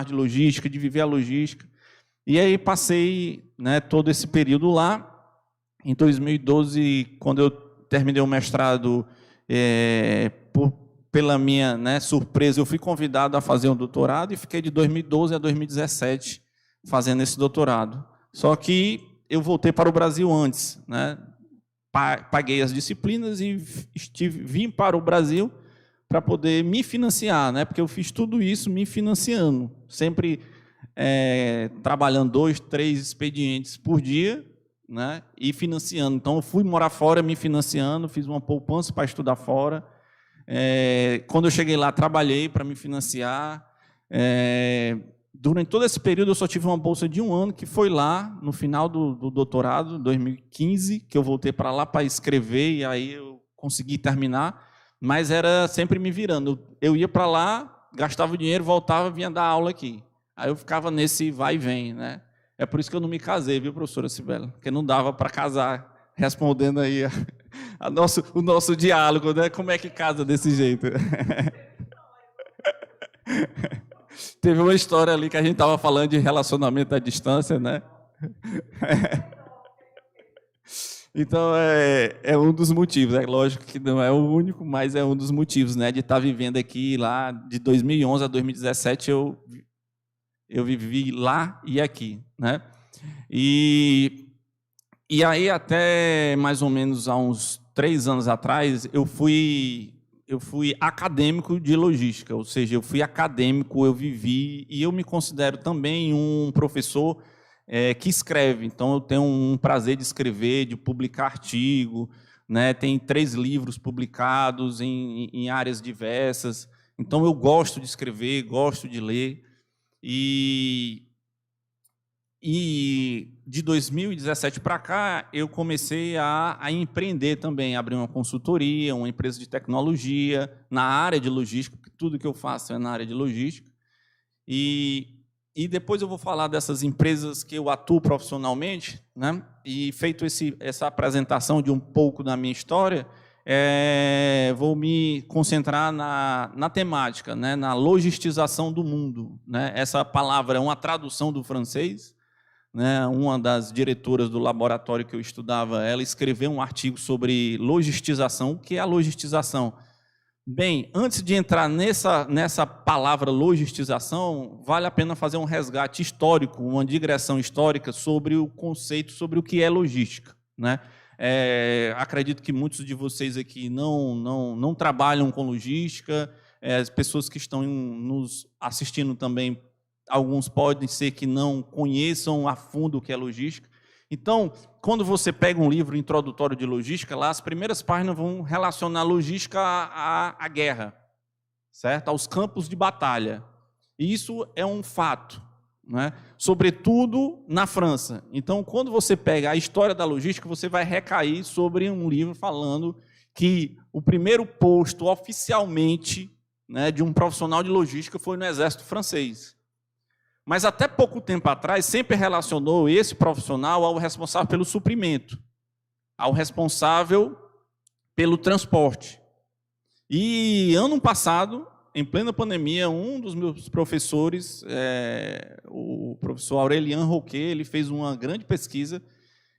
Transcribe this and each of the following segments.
de logística, de viver a logística. E aí passei, né, todo esse período lá. Em 2012, quando eu terminei o mestrado, pela minha, né, surpresa, eu fui convidado a fazer um doutorado e fiquei de 2012 a 2017 fazendo esse doutorado. Só que eu voltei para o Brasil antes, né? Paguei as disciplinas e vim para o Brasil para poder me financiar, né? Porque eu fiz tudo isso me financiando, sempre trabalhando 2, 3 expedientes por dia, né? E financiando. Então, eu fui morar fora me financiando, fiz uma poupança para estudar fora. Quando eu cheguei lá, trabalhei para me financiar. Durante todo esse período, eu só tive uma bolsa de 1 ano, que foi lá, no final do doutorado, 2015, que eu voltei para lá para escrever, e aí eu consegui terminar, mas era sempre me virando. Eu ia para lá, gastava o dinheiro, voltava, vinha dar aula aqui. Aí eu ficava nesse vai e vem, né? É por isso que eu não me casei, viu, professora Cibela? Porque não dava para casar, respondendo aí o nosso diálogo, né? Como é que casa desse jeito? Teve uma história ali que a gente estava falando de relacionamento à distância, né? Então, é um dos motivos. É lógico que não é o único, mas é um dos motivos, né? De estar vivendo aqui, lá, de 2011 a 2017, eu vivi lá e aqui, né? E aí, até mais ou menos há uns 3 anos atrás, eu fui acadêmico de logística, ou seja, eu fui acadêmico, eu vivi, e eu me considero também um professor que escreve. Então, eu tenho um prazer de escrever, de publicar artigo, né? Tem 3 livros publicados em áreas diversas. Então, eu gosto de escrever, gosto de ler. E de 2017 para cá, eu comecei a empreender também, abrir uma consultoria, uma empresa de tecnologia, na área de logística, porque tudo que eu faço é na área de logística. E depois eu vou falar dessas empresas que eu atuo profissionalmente, né? E feito essa apresentação de um pouco da minha história, vou me concentrar na temática, né? Na logistização do mundo, né? Essa palavra é uma tradução do francês, né? Uma das diretoras do laboratório que eu estudava, ela escreveu um artigo sobre logistização. O que é a logistização? Bem, antes de entrar nessa palavra logistização, vale a pena fazer um resgate histórico, uma digressão histórica sobre o conceito, sobre o que é logística, né? Acredito que muitos de vocês aqui não trabalham com logística, as pessoas que estão nos assistindo também, alguns podem ser que não conheçam a fundo o que é logística. Então, quando você pega um livro introdutório de logística, lá as primeiras páginas vão relacionar logística à guerra, certo? Aos campos de batalha. E isso é um fato, né? Sobretudo na França. Então, quando você pega a história da logística, você vai recair sobre um livro falando que o primeiro posto oficialmente, né, de um profissional de logística foi no exército francês. Mas até pouco tempo atrás, sempre relacionou esse profissional ao responsável pelo suprimento, ao responsável pelo transporte. E ano passado, em plena pandemia, um dos meus professores, o professor Aurélien Roquet, ele fez uma grande pesquisa.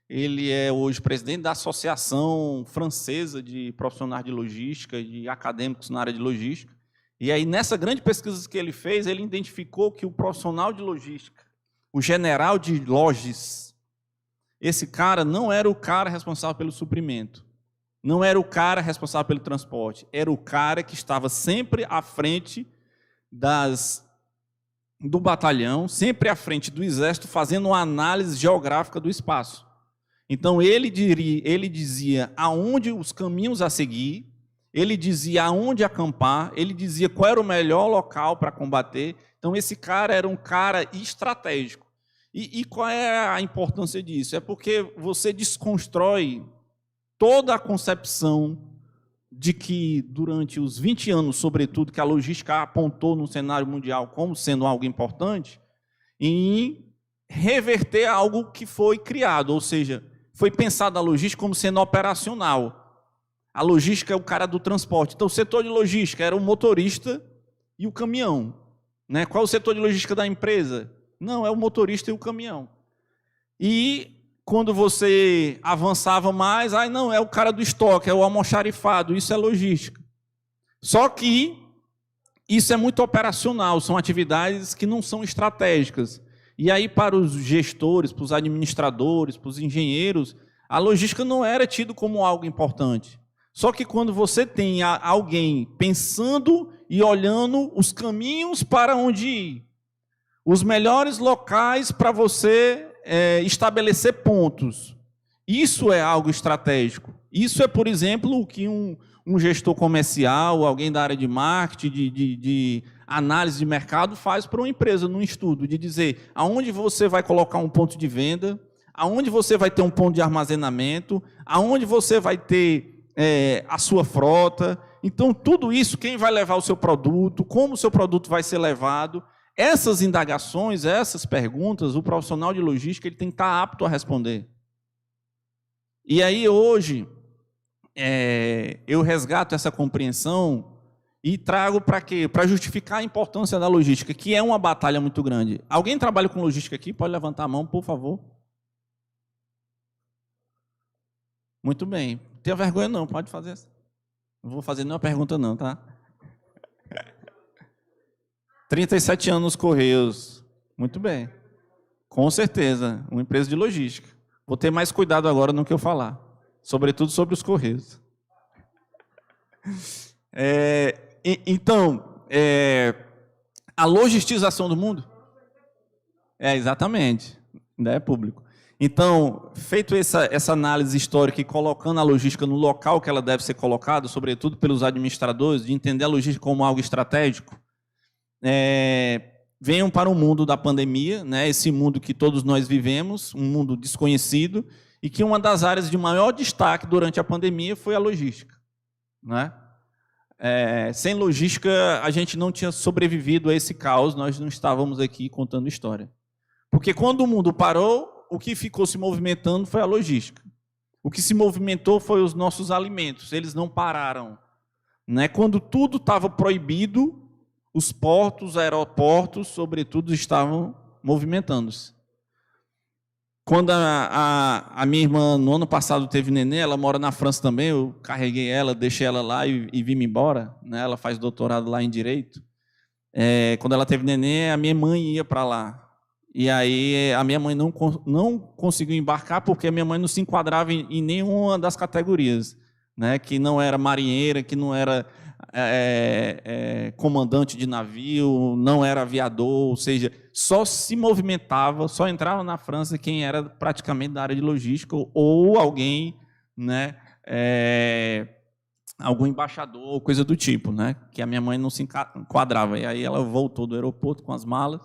Ele é hoje presidente da Associação Francesa de Profissionais de Logística, de acadêmicos na área de logística. E aí, nessa grande pesquisa que ele fez, ele identificou que o profissional de logística, o general de logis, esse cara não era o cara responsável pelo suprimento, não era o cara responsável pelo transporte, era o cara que estava sempre à frente do batalhão, sempre à frente do exército, fazendo uma análise geográfica do espaço. Então, ele dizia aonde os caminhos a seguir, ele dizia aonde acampar, ele dizia qual era o melhor local para combater. Então, esse cara era um cara estratégico. E qual é a importância disso? É porque você desconstrói toda a concepção de que, durante os 20 anos, sobretudo, que a logística apontou no cenário mundial como sendo algo importante, em reverter algo que foi criado, ou seja, foi pensado a logística como sendo operacional. A logística é o cara do transporte. Então, o setor de logística era o motorista e o caminhão. Né? Qual é o setor de logística da empresa? Não, é o motorista e o caminhão. E quando você avançava mais, não, é o cara do estoque, é o almoxarifado, isso é logística. Só que isso é muito operacional, são atividades que não são estratégicas. E aí, para os gestores, para os administradores, para os engenheiros, a logística não era tido como algo importante. Só que quando você tem alguém pensando e olhando os caminhos para onde ir, os melhores locais para você estabelecer pontos, isso é algo estratégico. Isso é, por exemplo, o que um gestor comercial, alguém da área de marketing, de análise de mercado faz para uma empresa num estudo, de dizer aonde você vai colocar um ponto de venda, aonde você vai ter um ponto de armazenamento, aonde você vai ter a sua frota. Então, tudo isso, quem vai levar o seu produto, como o seu produto vai ser levado, essas indagações, essas perguntas, o profissional de logística ele tem que estar apto a responder. E aí, hoje, eu resgato essa compreensão e trago para quê? Para justificar a importância da logística, que é uma batalha muito grande. Alguém trabalha com logística aqui? Pode levantar a mão, por favor. Muito bem. Não tenha vergonha não, pode fazer. Não vou fazer nenhuma pergunta não, tá? 37 anos nos Correios. Muito bem. Com certeza, uma empresa de logística. Vou ter mais cuidado agora no que eu falar. Sobretudo sobre os Correios. Então, a logistização do mundo? Exatamente. Ainda é público. Então, feito essa análise histórica e colocando a logística no local que ela deve ser colocada, sobretudo pelos administradores, de entender a logística como algo estratégico, venham para o mundo da pandemia, né, esse mundo que todos nós vivemos, um mundo desconhecido, e que uma das áreas de maior destaque durante a pandemia foi a logística. Né? Sem logística, a gente não tinha sobrevivido a esse caos, nós não estávamos aqui contando história. Porque quando o mundo parou, o que ficou se movimentando foi a logística. O que se movimentou foi os nossos alimentos, eles não pararam. Né? Quando tudo estava proibido, os portos, os aeroportos, sobretudo, estavam movimentando-se. Quando a minha irmã, no ano passado, teve neném, ela mora na França também, eu carreguei ela, deixei ela lá e vim embora. Né? Ela faz doutorado lá em Direito. Quando ela teve neném, a minha mãe ia para lá. E aí a minha mãe não conseguiu embarcar porque a minha mãe não se enquadrava em nenhuma das categorias, né? Que não era marinheira, que não era comandante de navio, não era aviador, ou seja, só se movimentava, só entrava na França quem era praticamente da área de logística ou alguém, né? Algum embaixador, coisa do tipo, né? Que a minha mãe não se enquadrava. E aí ela voltou do aeroporto com as malas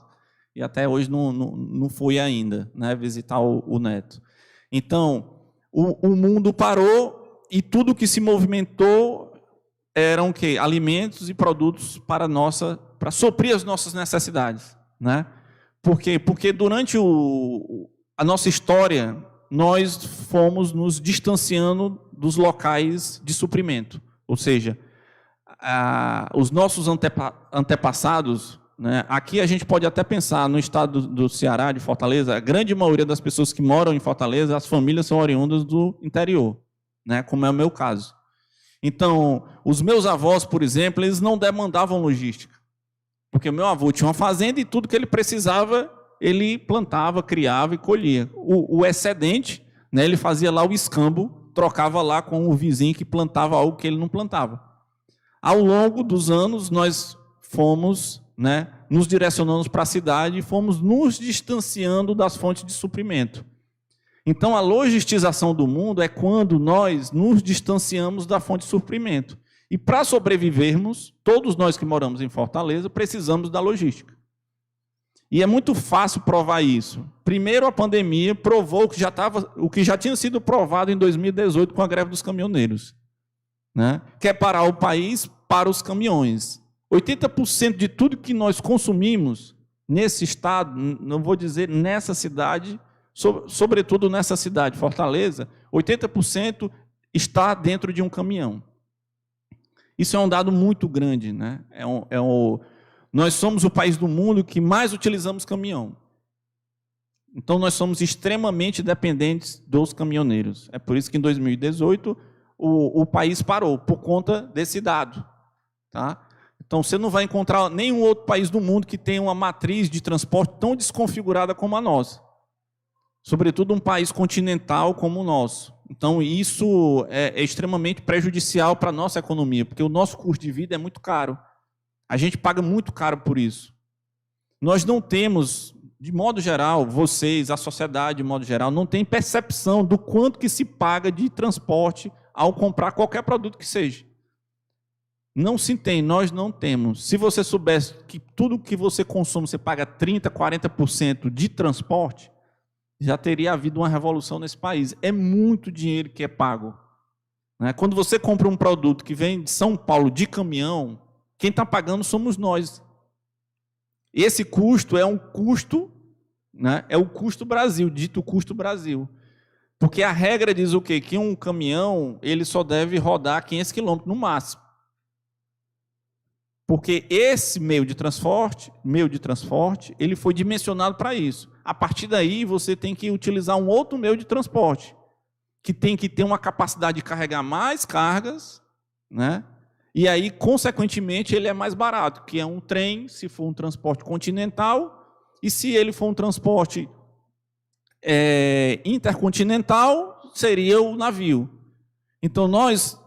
e até hoje não foi ainda, né, visitar o neto. Então, o mundo parou e tudo que se movimentou eram o quê? Alimentos e produtos para suprir as nossas necessidades. Né? Por quê? Porque durante a nossa história, nós fomos nos distanciando dos locais de suprimento. Ou seja, os nossos antepassados... Né? Aqui a gente pode até pensar no estado do Ceará, de Fortaleza, a grande maioria das pessoas que moram em Fortaleza, as famílias são oriundas do interior, né? Como é o meu caso. Então, os meus avós, por exemplo, eles não demandavam logística, porque o meu avô tinha uma fazenda e tudo que ele precisava, ele plantava, criava e colhia. O excedente, né, ele fazia lá o escambo, trocava lá com o vizinho que plantava algo que ele não plantava. Ao longo dos anos, nós fomos... Né, nos direcionamos para a cidade e fomos nos distanciando das fontes de suprimento. Então, a logistização do mundo é quando nós nos distanciamos da fonte de suprimento. E para sobrevivermos, todos nós que moramos em Fortaleza, precisamos da logística. E é muito fácil provar isso. Primeiro, a pandemia provou o que já tinha sido provado em 2018 com a greve dos caminhoneiros. Né, que é parar o país para os caminhões. 80% de tudo que nós consumimos nesse estado, não vou dizer nessa cidade, sobretudo nessa cidade, Fortaleza, 80% está dentro de um caminhão. Isso é um dado muito grande. Né? Nós somos o país do mundo que mais utilizamos caminhão. Então, nós somos extremamente dependentes dos caminhoneiros. É por isso que, em 2018, o país parou, por conta desse dado. Tá? Então, você não vai encontrar nenhum outro país do mundo que tenha uma matriz de transporte tão desconfigurada como a nossa. Sobretudo um país continental como o nosso. Então, isso é extremamente prejudicial para a nossa economia, porque o nosso custo de vida é muito caro. A gente paga muito caro por isso. Nós não temos, de modo geral, vocês, a sociedade, de modo geral, não tem percepção do quanto que se paga de transporte ao comprar qualquer produto que seja. Não se tem, nós não temos. Se você soubesse que tudo que você consome, você paga 30%, 40% de transporte, já teria havido uma revolução nesse país. É muito dinheiro que é pago. Quando você compra um produto que vem de São Paulo de caminhão, quem está pagando somos nós. Esse custo é um custo, é o custo Brasil, dito custo Brasil. Porque a regra diz o quê? Que um caminhão ele só deve rodar 500 km no máximo. Porque esse meio de transporte, ele foi dimensionado para isso. A partir daí, você tem que utilizar um outro meio de transporte, que tem que ter uma capacidade de carregar mais cargas, e aí, consequentemente, ele é mais barato, que é um trem, se for um transporte continental, e se ele for um transporte intercontinental, seria o navio. Então, nós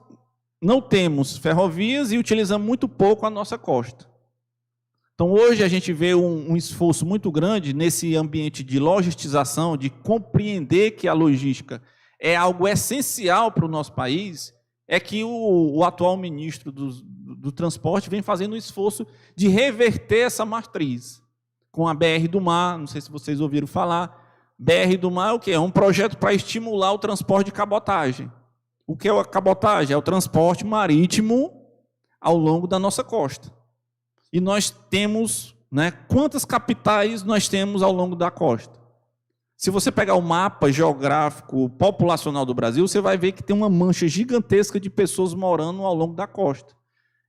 não temos ferrovias e utilizamos muito pouco a nossa costa. Então, hoje a gente vê um esforço muito grande nesse ambiente de logistização, de compreender que a logística é algo essencial para o nosso país, é que o atual ministro do Transporte vem fazendo um esforço de reverter essa matriz. Com a BR do Mar, não sei se vocês ouviram falar, BR do Mar é o quê? É um projeto para estimular o transporte de cabotagem. O que é a cabotagem? É o transporte marítimo ao longo da nossa costa. E nós temos, quantas capitais nós temos ao longo da costa? Se você pegar o mapa geográfico populacional do Brasil, você vai ver que tem uma mancha gigantesca de pessoas morando ao longo da costa.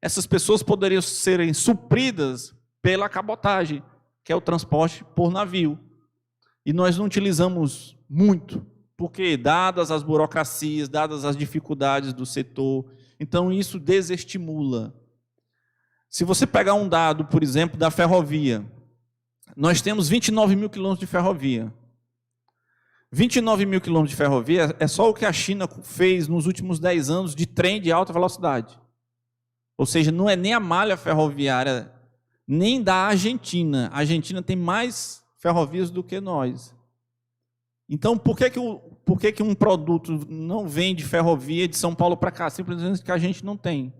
Essas pessoas poderiam serem supridas pela cabotagem, que é o transporte por navio. E nós não utilizamos muito, porque dadas as burocracias, dadas as dificuldades do setor, então isso desestimula. Se você pegar um dado, por exemplo, da ferrovia, nós temos 29 mil quilômetros de ferrovia. 29 mil quilômetros de ferrovia é só o que a China fez nos últimos 10 anos de trem de alta velocidade. Ou seja, não é nem a malha ferroviária, nem da Argentina. A Argentina tem mais ferrovias do que nós. Então, por que um produto não vem de ferrovia de São Paulo para cá? Simplesmente que a gente não tem.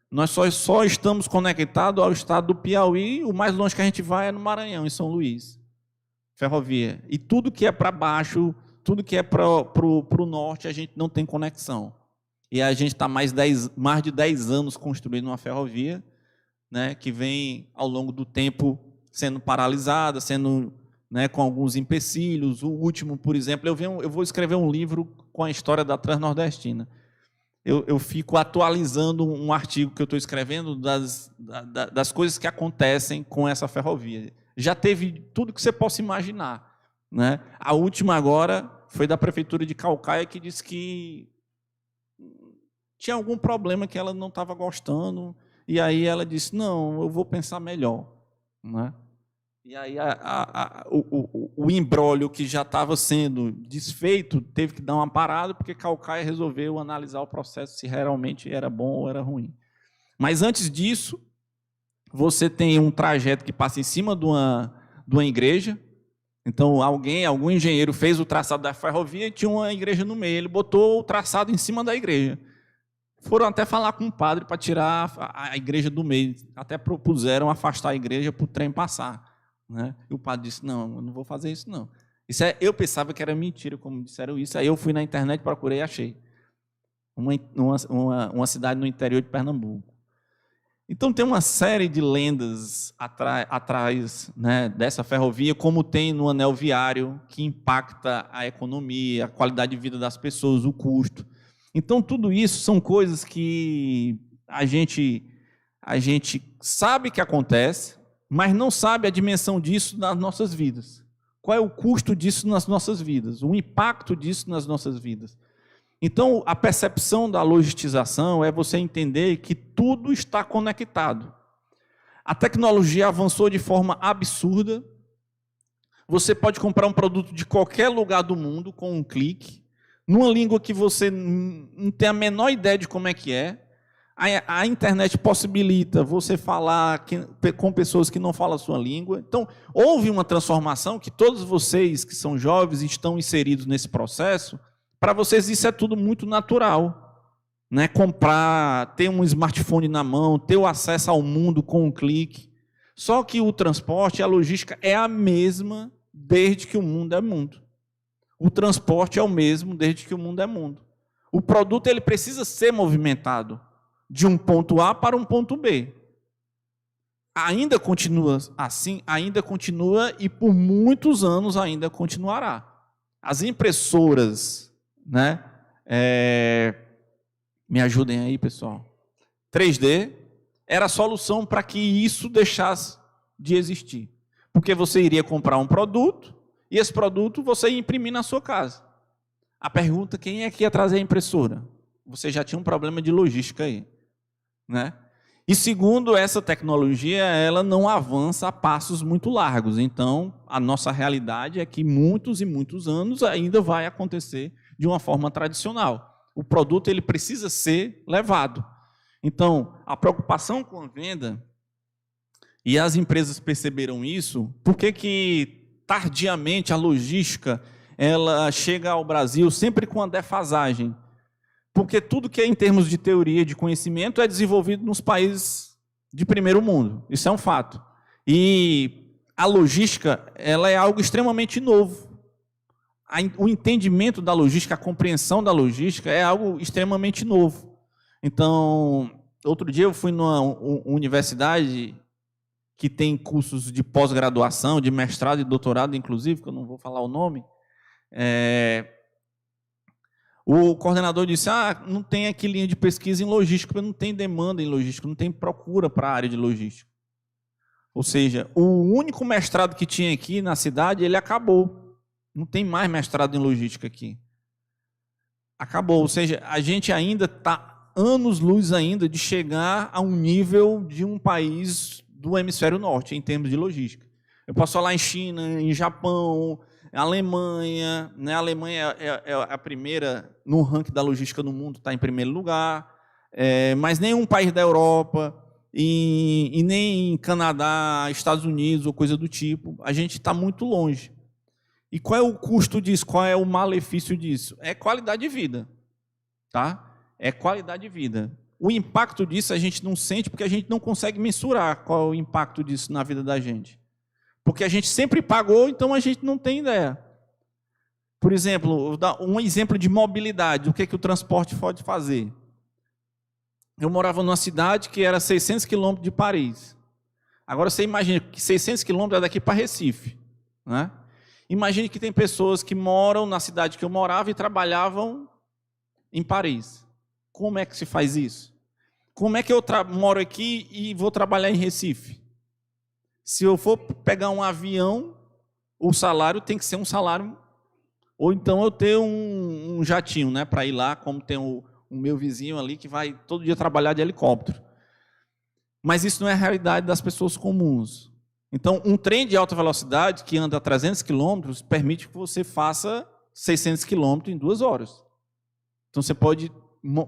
Nós só estamos conectados ao estado do Piauí, o mais longe que a gente vai é no Maranhão, em São Luís. Ferrovia. E tudo que é para baixo, tudo que é para o norte, a gente não tem conexão. E a gente está mais de 10 anos construindo uma ferrovia, que vem, ao longo do tempo, sendo paralisada, sendo com alguns empecilhos. O último, por exemplo, eu vou escrever um livro com a história da Transnordestina. Eu fico atualizando um artigo que eu estou escrevendo das coisas que acontecem com essa ferrovia. Já teve tudo que você possa imaginar. A última agora foi da Prefeitura de Caucaia, que disse que tinha algum problema que ela não estava gostando, e aí ela disse, não, eu vou pensar melhor. E aí o imbróglio que já estava sendo desfeito teve que dar uma parada, porque Caucaia resolveu analisar o processo, se realmente era bom ou era ruim. Mas antes disso, você tem um trajeto que passa em cima de uma igreja. Então, algum engenheiro fez o traçado da ferrovia e tinha uma igreja no meio. Ele botou o traçado em cima da igreja. Foram até falar com o padre para tirar a igreja do meio. Até propuseram afastar a igreja para o trem passar. E o padre disse, não, eu não vou fazer isso, não. Eu pensava que era mentira, como disseram isso. Aí eu fui na internet, procurei e achei. Uma cidade no interior de Pernambuco. Então, tem uma série de lendas atrás dessa ferrovia, como tem no anel viário, que impacta a economia, a qualidade de vida das pessoas, o custo. Então, tudo isso são coisas que a gente a gente sabe que acontece, mas não sabe a dimensão disso nas nossas vidas. Qual é o custo disso nas nossas vidas? O impacto disso nas nossas vidas? Então, a percepção da logistização é você entender que tudo está conectado. A tecnologia avançou de forma absurda. Você pode comprar um produto de qualquer lugar do mundo com um clique, numa língua que você não tem a menor ideia de como é que é. A internet possibilita você falar com pessoas que não falam a sua língua. Então, houve uma transformação que todos vocês que são jovens estão inseridos nesse processo. Para vocês isso é tudo muito natural, né? Comprar, ter um smartphone na mão, ter o acesso ao mundo com um clique. Só que o transporte, a logística é a mesma desde que o mundo é mundo. O transporte é o mesmo desde que o mundo é mundo. O produto ele precisa ser movimentado de um ponto A para um ponto B. Ainda continua assim, ainda continua e por muitos anos ainda continuará. As impressoras, né? Me ajudem aí, pessoal. 3D era a solução para que isso deixasse de existir. Porque você iria comprar um produto e esse produto você ia imprimir na sua casa. A pergunta, quem é que ia trazer a impressora? Você já tinha um problema de logística aí, né? E segundo, essa tecnologia ela não avança a passos muito largos. Então, a nossa realidade é que muitos e muitos anos ainda vai acontecer de uma forma tradicional. O produto ele precisa ser levado. Então, a preocupação com a venda, e as empresas perceberam isso, por que tardiamente a logística ela chega ao Brasil sempre com a defasagem? Porque tudo que é em termos de teoria, de conhecimento, é desenvolvido nos países de primeiro mundo. Isso é um fato. E a logística ela é algo extremamente novo. O entendimento da logística, a compreensão da logística é algo extremamente novo. Então, outro dia eu fui numa universidade que tem cursos de pós-graduação, de mestrado e doutorado, inclusive, que eu não vou falar o nome. O coordenador disse, não tem aqui linha de pesquisa em logística, não tem demanda em logística, não tem procura para a área de logística. Ou seja, o único mestrado que tinha aqui na cidade, ele acabou. Não tem mais mestrado em logística aqui. Acabou, ou seja, a gente ainda está anos-luz ainda de chegar a um nível de um país do hemisfério norte, em termos de logística. Eu posso falar em China, em Japão, Alemanha, né? A Alemanha é a primeira no ranking da logística no mundo, está em primeiro lugar, mas nenhum país da Europa, e nem Canadá, Estados Unidos ou coisa do tipo, a gente está muito longe. E qual é o custo disso? Qual é o malefício disso? É qualidade de vida, tá? É qualidade de vida. O impacto disso a gente não sente porque a gente não consegue mensurar qual é o impacto disso na vida da gente. Porque a gente sempre pagou, então a gente não tem ideia. Por exemplo, vou dar um exemplo de mobilidade, o que o transporte pode fazer. Eu morava numa cidade que era 600 quilômetros de Paris. Agora você imagina que 600 quilômetros é daqui para Recife, né? Imagine que tem pessoas que moram na cidade que eu morava e trabalhavam em Paris. Como é que se faz isso? Como é que eu moro aqui e vou trabalhar em Recife? Se eu for pegar um avião, o salário tem que ser um salário... Ou então eu tenho um jatinho, né, para ir lá, como tem o meu vizinho ali que vai todo dia trabalhar de helicóptero. Mas isso não é a realidade das pessoas comuns. Então, um trem de alta velocidade que anda a 300 km permite que você faça 600 km em 2 horas. Então, você pode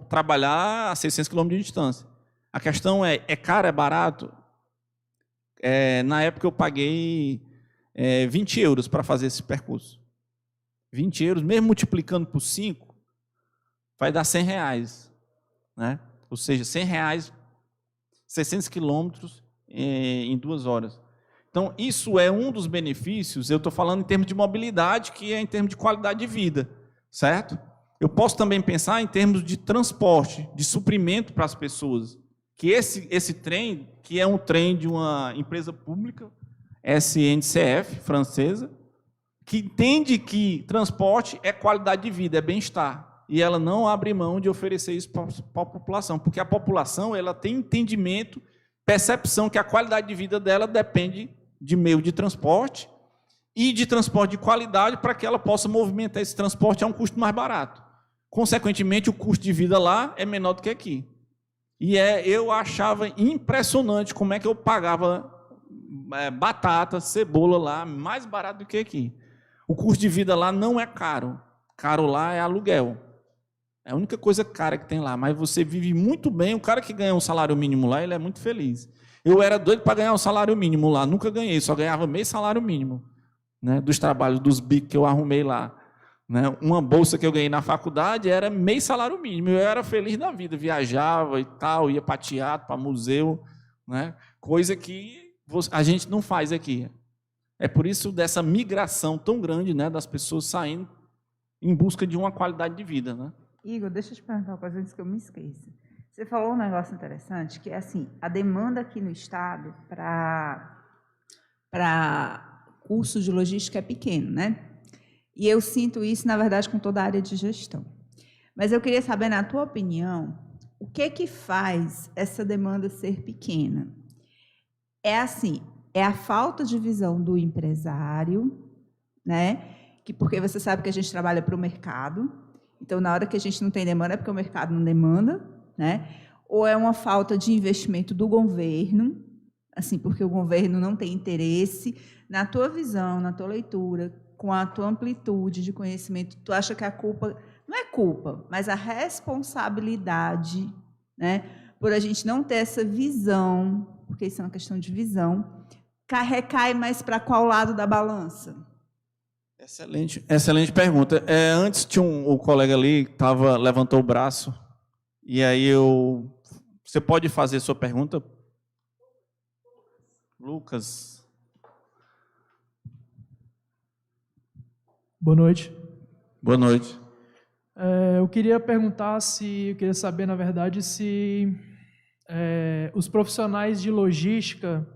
trabalhar a 600 km de distância. A questão é caro, é barato? Na época eu paguei 20 euros para fazer esse percurso. 20 euros, mesmo multiplicando por 5, vai dar 100 reais. Né? Ou seja, 100 reais, 600 quilômetros em 2 horas. Então, isso é um dos benefícios, eu estou falando em termos de mobilidade, que é em termos de qualidade de vida, certo? Eu posso também pensar em termos de transporte, de suprimento para as pessoas, que esse trem, que é um trem de uma empresa pública, SNCF, francesa, que entende que transporte é qualidade de vida, é bem-estar, e ela não abre mão de oferecer isso para a população, porque a população ela tem entendimento percepção que a qualidade de vida dela depende de meio de transporte e de transporte de qualidade para que ela possa movimentar esse transporte a um custo mais barato. Consequentemente, o custo de vida lá é menor do que aqui. E eu achava impressionante como é que eu pagava batata, cebola lá, mais barato do que aqui. O custo de vida lá não é caro. Caro lá é aluguel. É a única coisa cara que tem lá. Mas você vive muito bem. O cara que ganha um salário mínimo lá, ele é muito feliz. Eu era doido para ganhar um salário mínimo lá. Nunca ganhei, só ganhava meio salário mínimo, né, dos trabalhos, dos bicos que eu arrumei lá. Né? Uma bolsa que eu ganhei na faculdade era meio salário mínimo. Eu era feliz da vida. Viajava e tal, ia para teatro, para museu. Né? Coisa que a gente não faz aqui. É por isso dessa migração tão grande, né, das pessoas saindo em busca de uma qualidade de vida, né? Igor, deixa eu te perguntar uma coisa antes que eu me esqueça. Você falou um negócio interessante, que é assim, a demanda aqui no Estado para cursos de logística é pequeno, né? E eu sinto isso, na verdade, com toda a área de gestão. Mas eu queria saber, na tua opinião, o que faz essa demanda ser pequena? É assim, é a falta de visão do empresário, né? Porque você sabe que a gente trabalha para o mercado, então, na hora que a gente não tem demanda, é porque o mercado não demanda, né? Ou é uma falta de investimento do governo, assim, porque o governo não tem interesse. Na tua visão, na tua leitura, com a tua amplitude de conhecimento, tu acha que a culpa, não é culpa, mas a responsabilidade, né, por a gente não ter essa visão, porque isso é uma questão de visão, recai mais para qual lado da balança? Excelente pergunta. Antes tinha o colega ali que levantou o braço, e aí você pode fazer sua pergunta? Lucas. Boa noite. Boa noite. Eu queria saber, na verdade, se os profissionais de logística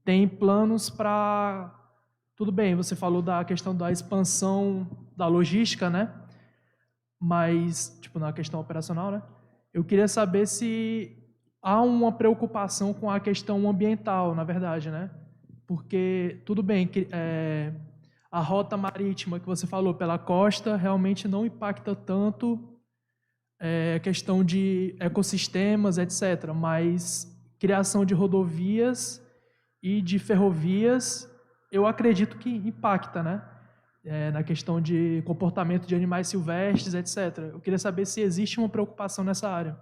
têm planos para... Tudo bem, você falou da questão da expansão da logística, né? Mas, tipo, na questão operacional, né? Eu queria saber se há uma preocupação com a questão ambiental, na verdade, né? Porque, tudo bem, que a rota marítima que você falou pela costa realmente não impacta tanto a questão de ecossistemas, etc. Mas criação de rodovias e de ferrovias, eu acredito que impacta, né? Na questão de comportamento de animais silvestres, etc. Eu queria saber se existe uma preocupação nessa área.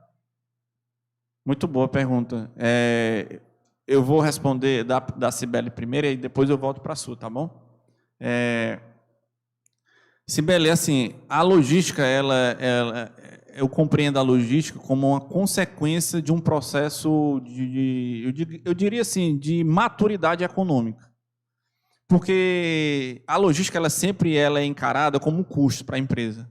Muito boa pergunta. Eu vou responder da Cibele primeiro e depois eu volto para a sua, tá bom? Cibele, assim, a logística, eu compreendo a logística como uma consequência de um processo eu diria assim, de maturidade econômica. Porque a logística ela é encarada como um custo para a empresa.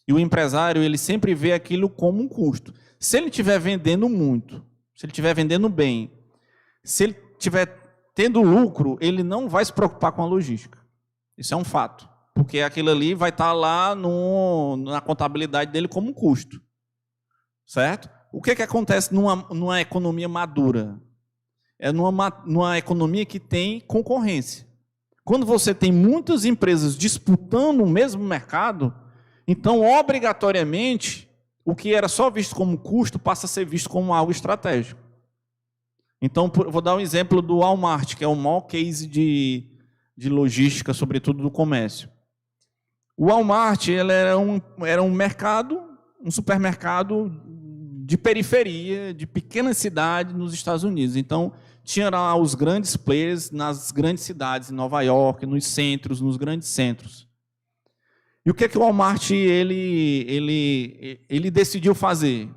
E o empresário ele sempre vê aquilo como um custo. Se ele estiver vendendo muito, se ele estiver vendendo bem, se ele estiver tendo lucro, ele não vai se preocupar com a logística. Isso é um fato. Porque aquilo ali vai estar lá na contabilidade dele como um custo. Certo? O que acontece numa economia madura? É numa economia que tem concorrência. Quando você tem muitas empresas disputando o mesmo mercado, então, obrigatoriamente, o que era só visto como custo passa a ser visto como algo estratégico. Então, vou dar um exemplo do Walmart, que é o maior case de logística, sobretudo do comércio. O Walmart era um mercado, um supermercado de periferia, de pequena cidade nos Estados Unidos. Então, tinha lá os grandes players nas grandes cidades, em Nova York, nos centros, nos grandes centros. E o que o Walmart ele decidiu fazer?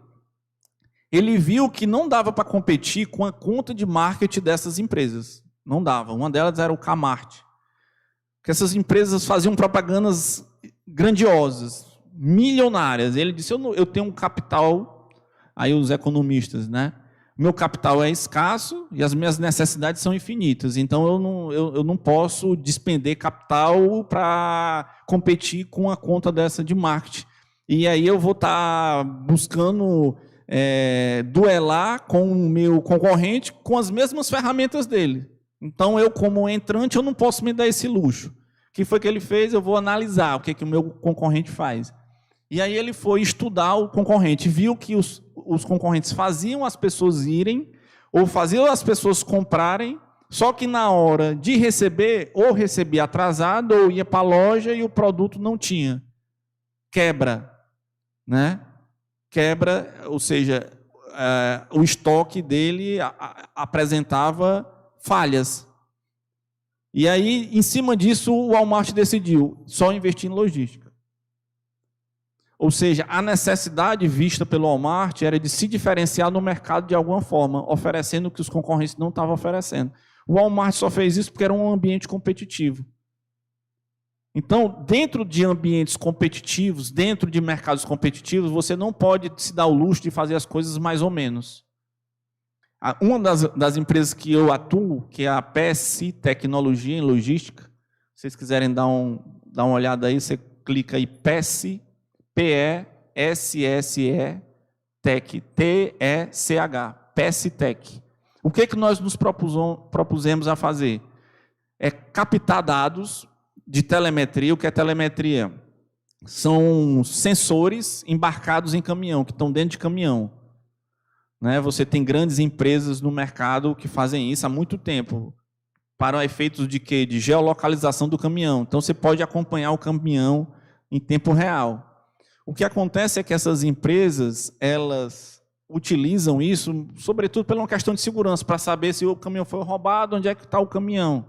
Ele viu que não dava para competir com a conta de marketing dessas empresas. Não dava. Uma delas era o Kmart. Que essas empresas faziam propagandas grandiosas, milionárias. Ele disse, eu tenho um capital, aí os economistas, né? Meu capital é escasso e as minhas necessidades são infinitas. Então, eu não posso despender capital para competir com a conta dessa de marketing. E aí eu vou estar buscando duelar com o meu concorrente com as mesmas ferramentas dele. Então, eu, como entrante, eu não posso me dar esse luxo. O que foi que ele fez? Eu vou analisar o que o meu concorrente faz. E aí ele foi estudar o concorrente, viu que os concorrentes faziam as pessoas irem, ou faziam as pessoas comprarem, só que na hora de receber, ou recebia atrasado, ou ia para a loja e o produto não tinha. Quebra, né? Quebra, ou seja, o estoque dele apresentava falhas. E aí, em cima disso, o Walmart decidiu só investir em logística. Ou seja, a necessidade vista pelo Walmart era de se diferenciar no mercado de alguma forma, oferecendo o que os concorrentes não estavam oferecendo. O Walmart só fez isso porque era um ambiente competitivo. Então, dentro de ambientes competitivos, dentro de mercados competitivos, você não pode se dar o luxo de fazer as coisas mais ou menos. Uma das empresas que eu atuo, que é a PSI Tecnologia em Logística, se vocês quiserem dar uma olhada aí, você clica aí, PSI, P-E-S-S-E, Tech, T-E-C-H, PSI Tech. O que nós nos propusemos a fazer? É captar dados de telemetria. O que é telemetria? São sensores embarcados em caminhão, que estão dentro de caminhão. Né? Você tem grandes empresas no mercado que fazem isso há muito tempo, para efeitos de quê? De geolocalização do caminhão. Então, você pode acompanhar o caminhão em tempo real. O que acontece é que essas empresas, elas utilizam isso, sobretudo por uma questão de segurança, para saber se o caminhão foi roubado, onde é que está o caminhão.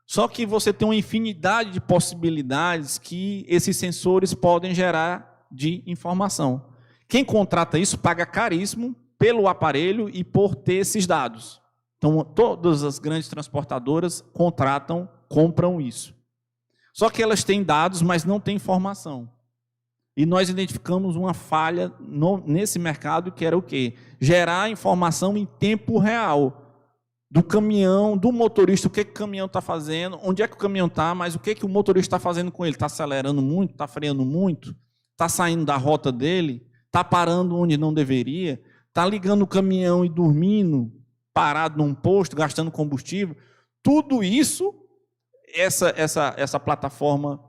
Só que você tem uma infinidade de possibilidades que esses sensores podem gerar de informação. Quem contrata isso paga caríssimo pelo aparelho e por ter esses dados. Então, todas as grandes transportadoras compram isso. Só que elas têm dados, mas não têm informação. E nós identificamos uma falha nesse mercado, que era o quê? Gerar informação em tempo real do caminhão, do motorista, o que o caminhão está fazendo, onde é que o caminhão está, mas o que o motorista está fazendo com ele? Está acelerando muito? Está freando muito? Está saindo da rota dele? Está parando onde não deveria? Está ligando o caminhão e dormindo, parado num posto, gastando combustível? Tudo isso, essa plataforma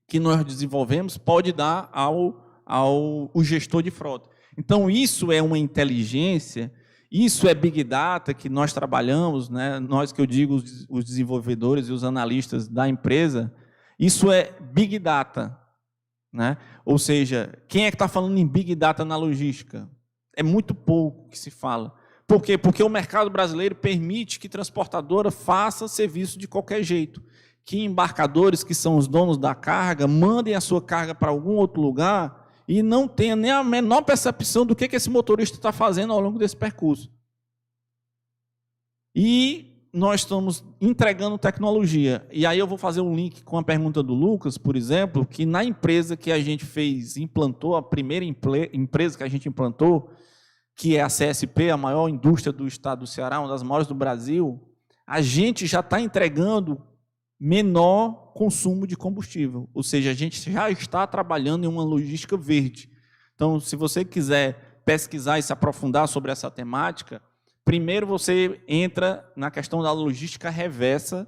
que nós desenvolvemos pode dar ao gestor de frota. Então, isso é uma inteligência, isso é Big Data que nós trabalhamos, né? Nós que eu digo, os desenvolvedores e os analistas da empresa, isso é Big Data. Né? Ou seja, quem é que está falando em Big Data na logística? É muito pouco que se fala. Por quê? Porque o mercado brasileiro permite que transportadora faça serviço de qualquer jeito. Que embarcadores, que são os donos da carga, mandem a sua carga para algum outro lugar e não tenha nem a menor percepção do que esse motorista está fazendo ao longo desse percurso. E nós estamos entregando tecnologia. E aí eu vou fazer um link com a pergunta do Lucas, por exemplo, que na empresa que a gente implantou, a primeira empresa que a gente implantou, que é a CSP, a maior indústria do estado do Ceará, uma das maiores do Brasil, a gente já está entregando menor consumo de combustível, ou seja, a gente já está trabalhando em uma logística verde. Então, se você quiser pesquisar e se aprofundar sobre essa temática, primeiro você entra na questão da logística reversa,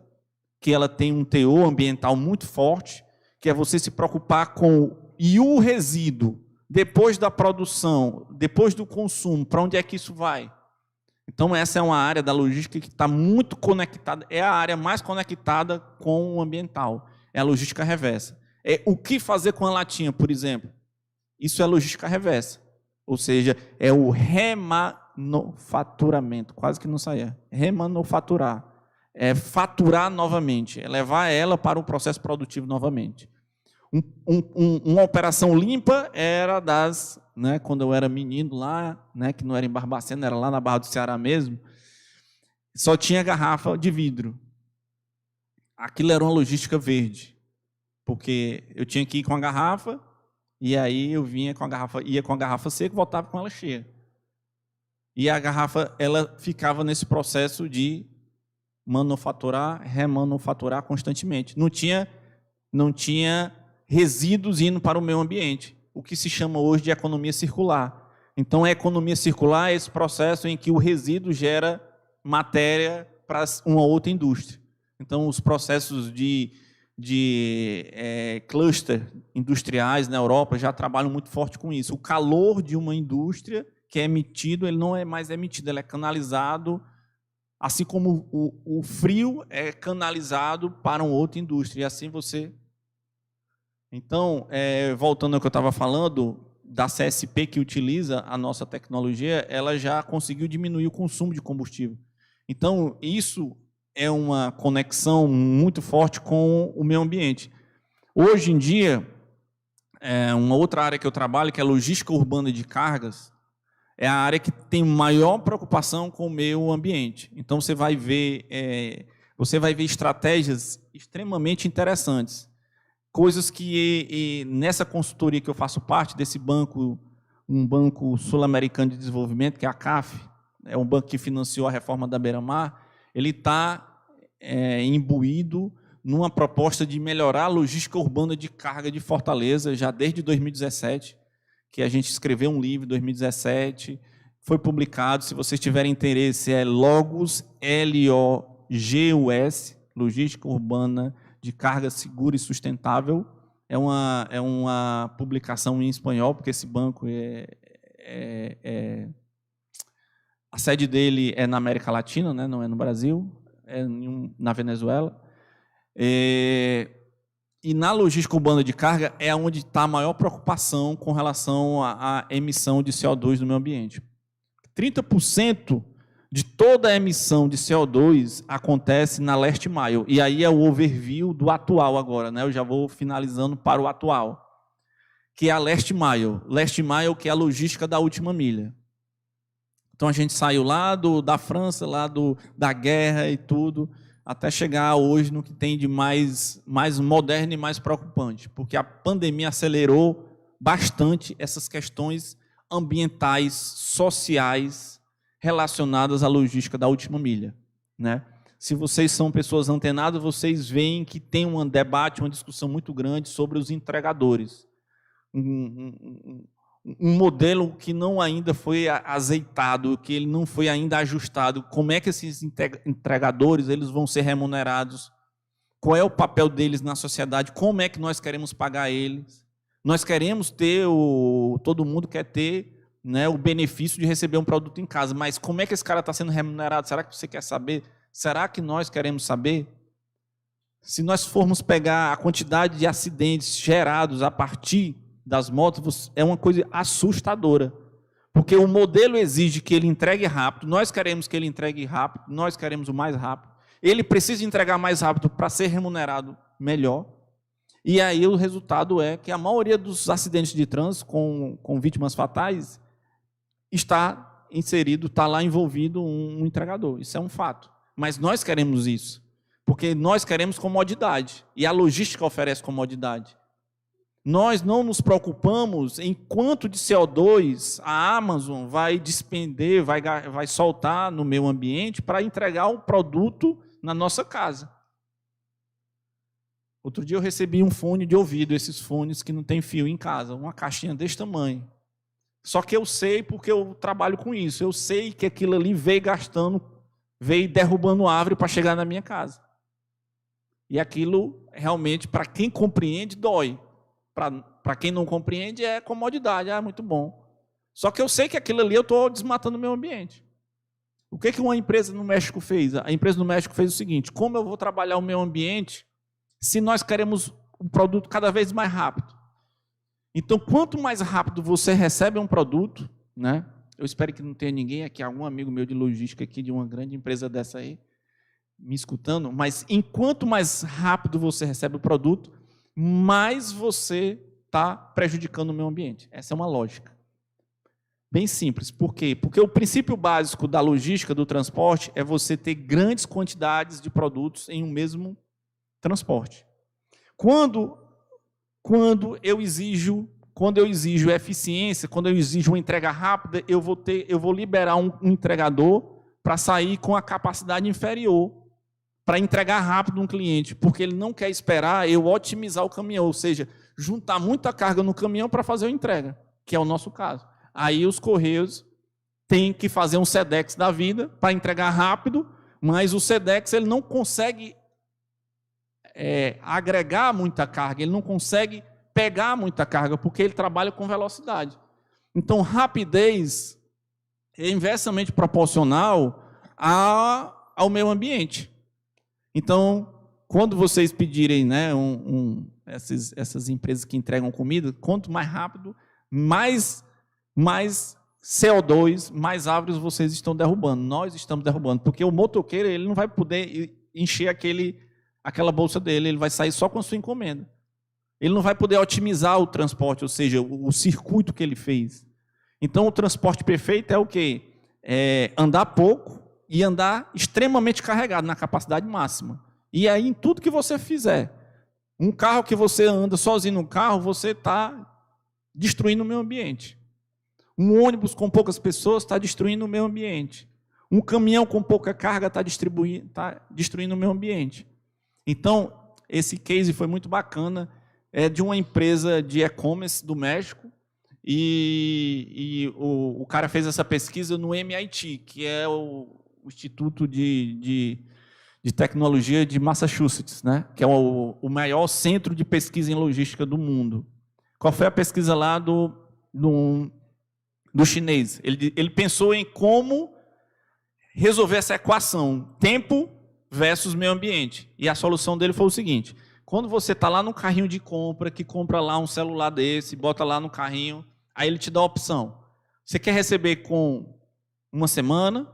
que ela tem um teor ambiental muito forte, que é você se preocupar com o resíduo, depois da produção, depois do consumo, para onde é que isso vai? Então, essa é uma área da logística que está muito conectada, é a área mais conectada com o ambiental, é a logística reversa. É o que fazer com a latinha, por exemplo? Isso é logística reversa, ou seja, é o remanufaturamento, quase que não saía, remanufaturar, é faturar novamente, é levar ela para o processo produtivo novamente. Uma operação limpa era das, né, quando eu era menino lá, né, que não era em Barbacena, era lá na Barra do Ceará mesmo, só tinha garrafa de vidro. Aquilo era uma logística verde, porque eu tinha que ir com a garrafa, e aí eu ia com a garrafa seca e voltava com ela cheia. E a garrafa, ela ficava nesse processo de manufaturar, remanufaturar constantemente. Não tinha resíduos indo para o meio ambiente, o que se chama hoje de economia circular. Então, a economia circular é esse processo em que o resíduo gera matéria para uma outra indústria. Então, os processos de cluster industriais na Europa já trabalham muito forte com isso. O calor de uma indústria que é emitido, ele não é mais emitido, ele é canalizado, assim como o frio é canalizado para uma outra indústria. E assim você... Então, voltando ao que eu estava falando, da CSP que utiliza a nossa tecnologia, ela já conseguiu diminuir o consumo de combustível. Então, isso é uma conexão muito forte com o meio ambiente. Hoje em dia, uma outra área que eu trabalho, que é logística urbana de cargas, é a área que tem maior preocupação com o meio ambiente. Então, você vai ver estratégias extremamente interessantes. Coisas que, nessa consultoria que eu faço parte, desse banco, um banco sul-americano de desenvolvimento, que é a CAF, é um banco que financiou a reforma da Beira-Mar, ele está imbuído numa proposta de melhorar a logística urbana de carga de Fortaleza, já desde 2017, que a gente escreveu um livro em 2017, foi publicado, se vocês tiverem interesse, é Logos, L-O-G-U-S, Logística Urbana de Carga Segura e Sustentável. É uma publicação em espanhol, porque esse banco a sede dele é na América Latina, né? Não é no Brasil, é na Venezuela. E na logística urbana de carga é onde está a maior preocupação com relação à emissão de CO2 no meio ambiente. 30% de toda a emissão de CO2 acontece na Last Mile. E aí é o overview do atual agora, né? Eu já vou finalizando para o atual, que é a Last Mile. Last Mile, que é a logística da última milha. Então, a gente saiu lá da França, lá da guerra e tudo, até chegar hoje no que tem de mais moderno e mais preocupante, porque a pandemia acelerou bastante essas questões ambientais, sociais, relacionadas à logística da última milha, né? Se vocês são pessoas antenadas, vocês veem que tem um debate, uma discussão muito grande sobre os entregadores. Um modelo que não ainda foi azeitado, que ele não foi ainda ajustado. Como é que esses entregadores eles vão ser remunerados? Qual é o papel deles na sociedade? Como é que nós queremos pagar eles? Nós queremos ter, todo mundo quer ter, né, o benefício de receber um produto em casa, mas como é que esse cara está sendo remunerado? Será que você quer saber? Será que nós queremos saber? Se nós formos pegar a quantidade de acidentes gerados a partir das motos, é uma coisa assustadora, porque o modelo exige que ele entregue rápido, nós queremos que ele entregue rápido, nós queremos o mais rápido, ele precisa entregar mais rápido para ser remunerado melhor, e aí o resultado é que a maioria dos acidentes de trânsito com vítimas fatais está inserido, está lá envolvido um entregador. Isso é um fato. Mas nós queremos isso, porque nós queremos comodidade, e a logística oferece comodidade. Nós não nos preocupamos em quanto de CO2 a Amazon vai despender, vai soltar no meio ambiente para entregar um produto na nossa casa. Outro dia eu recebi um fone de ouvido, esses fones que não tem fio em casa, uma caixinha desse tamanho. Só que eu sei, porque eu trabalho com isso, eu sei que aquilo ali veio derrubando árvore para chegar na minha casa. E aquilo, realmente, para quem compreende, dói. Para quem não compreende, é comodidade, muito bom. Só que eu sei que aquilo ali eu estou desmatando o meio ambiente. O que uma empresa no México fez? A empresa no México fez o seguinte: como eu vou trabalhar o meio ambiente se nós queremos um produto cada vez mais rápido? Então, quanto mais rápido você recebe um produto, né? Eu espero que não tenha ninguém aqui, algum amigo meu de logística aqui, de uma grande empresa dessa aí, me escutando, mas enquanto mais rápido você recebe o produto, mais você está prejudicando o meio ambiente. Essa é uma lógica. Bem simples. Por quê? Porque o princípio básico da logística do transporte é você ter grandes quantidades de produtos em um mesmo transporte. Quando eu exijo eficiência, quando eu exijo uma entrega rápida, eu vou liberar um entregador para sair com a capacidade inferior, para entregar rápido um cliente, porque ele não quer esperar eu otimizar o caminhão, ou seja, juntar muita carga no caminhão para fazer a entrega, que é o nosso caso. aí os Correios têm que fazer um SEDEX da vida para entregar rápido, mas o SEDEX ele não consegue agregar muita carga, ele não consegue pegar muita carga, porque ele trabalha com velocidade. Então, rapidez é inversamente proporcional ao meio ambiente. Então, quando vocês pedirem, né, essas empresas que entregam comida, quanto mais rápido, mais CO2, mais árvores vocês estão derrubando. Nós estamos derrubando, porque o motoqueiro ele não vai poder encher aquela bolsa dele, ele vai sair só com a sua encomenda. Ele não vai poder otimizar o transporte, ou seja, o circuito que ele fez. Então, o transporte perfeito é o quê? Andar pouco e andar extremamente carregado, na capacidade máxima. E aí, em tudo que você fizer, um carro que você anda sozinho no carro, você está destruindo o meio ambiente. Um ônibus com poucas pessoas está destruindo o meio ambiente. Um caminhão com pouca carga está destruindo o meio ambiente. Então, esse case foi muito bacana. É de uma empresa de e-commerce do México, e o cara fez essa pesquisa no MIT, que é o Instituto de Tecnologia de Massachusetts, né? Que é o maior centro de pesquisa em logística do mundo. Qual foi a pesquisa lá do chinês? Ele pensou em como resolver essa equação, tempo versus meio ambiente. E a solução dele foi o seguinte: quando você está lá no carrinho de compra, que compra lá um celular desse, bota lá no carrinho, aí ele te dá a opção. Você quer receber com uma semana?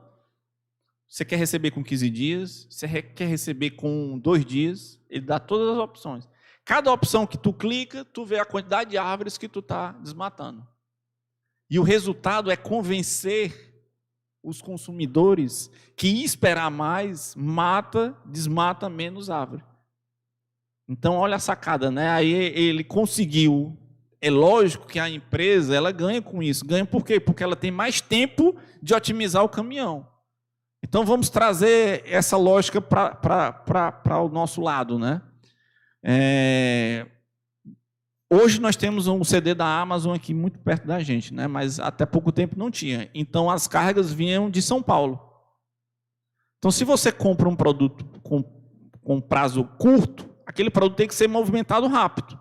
Você quer receber com 15 dias? Você quer receber com 2 dias? Ele dá todas as opções. Cada opção que tu clica, tu vê a quantidade de árvores que tu está desmatando. E o resultado é convencer os consumidores que esperar mais desmata menos árvore. Então, olha a sacada, né? Aí ele conseguiu. É lógico que a empresa ela ganha com isso. Ganha por quê? Porque ela tem mais tempo de otimizar o caminhão. Então, vamos trazer essa lógica para o nosso lado, né? Hoje nós temos um CD da Amazon aqui muito perto da gente, né? Mas até pouco tempo não tinha. Então, as cargas vinham de São Paulo. Então, se você compra um produto com prazo curto, aquele produto tem que ser movimentado rápido.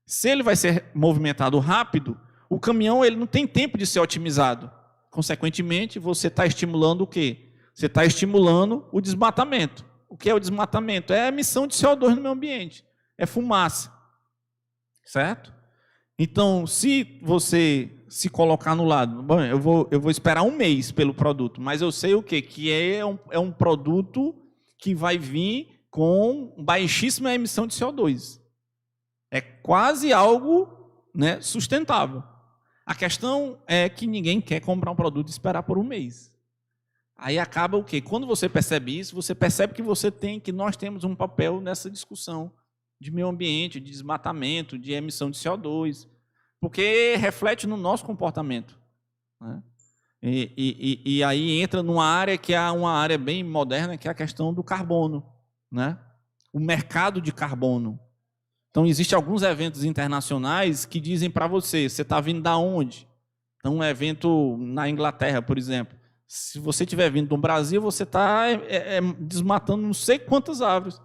Se ele vai ser movimentado rápido, o caminhão ele não tem tempo de ser otimizado. Consequentemente, você está estimulando o quê? Você está estimulando o desmatamento. O que é o desmatamento? É a emissão de CO2 no meio ambiente. É fumaça. Certo? Então, se você se colocar no lado, bom, eu vou esperar um mês pelo produto, mas eu sei o quê? Que é um produto que vai vir com baixíssima emissão de CO2. É quase algo, né, sustentável. A questão é que ninguém quer comprar um produto e esperar por um mês. Aí acaba o quê? Quando você percebe isso, você percebe que nós temos um papel nessa discussão de meio ambiente, de desmatamento, de emissão de CO2, porque reflete no nosso comportamento, né? E aí entra numa área que é uma área bem moderna, que é a questão do carbono, né? O mercado de carbono. Então, existem alguns eventos internacionais que dizem para você está vindo da onde? Então, um evento na Inglaterra, por exemplo. Se você estiver vindo do Brasil, você está desmatando não sei quantas árvores.